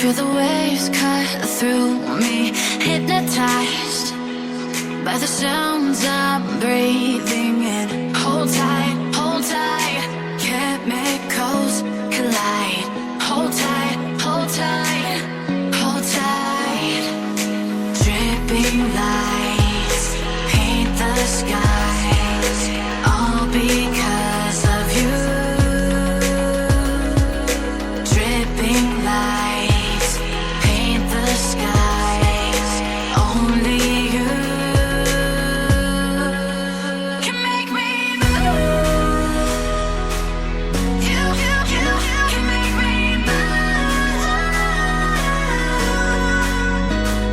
Feel the waves cut through me, hypnotized by the sounds I'm breathing in. Hold tight, chemicals collide. Hold tight, hold tight, hold tight. Dripping lights paint the skies, all because of you. Dripping lights paint the skies, only you can make me move. You can make me move.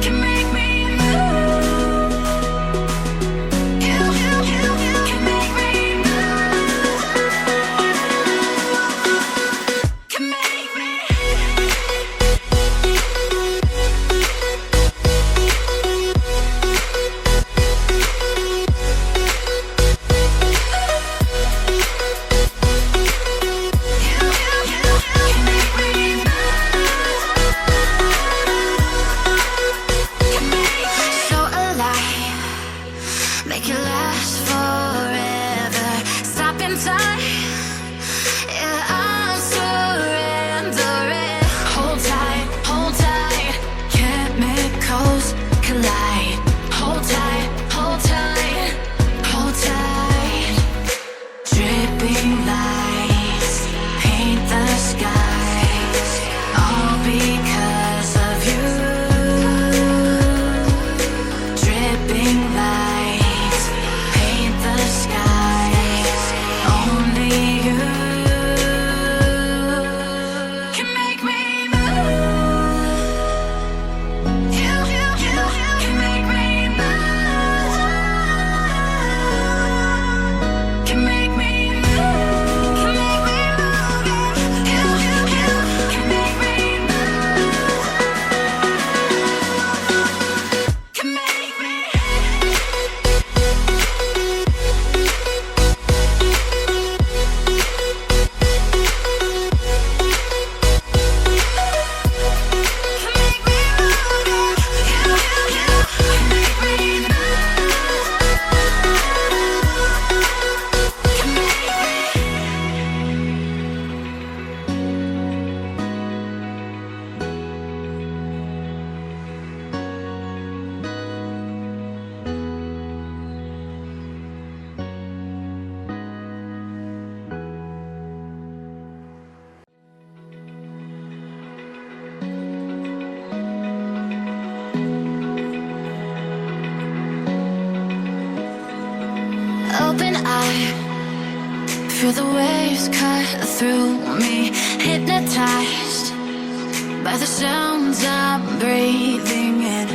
Can make me move. You can make me move. Can make me. So alive, make it last forever. Stop in time, yeah, I'm surrendering. Hold tight, chemicals collide. Hold tight, hold tight, hold tight. Dripping lights paint the skies, all because of you. Dripping lights paint the skies, only you can make me move. You can make me move. Can make me move. Can make me move. You can make me move. Can make me. Open eye, feel the waves cut through me, hypnotized by the sounds I'm breathing in.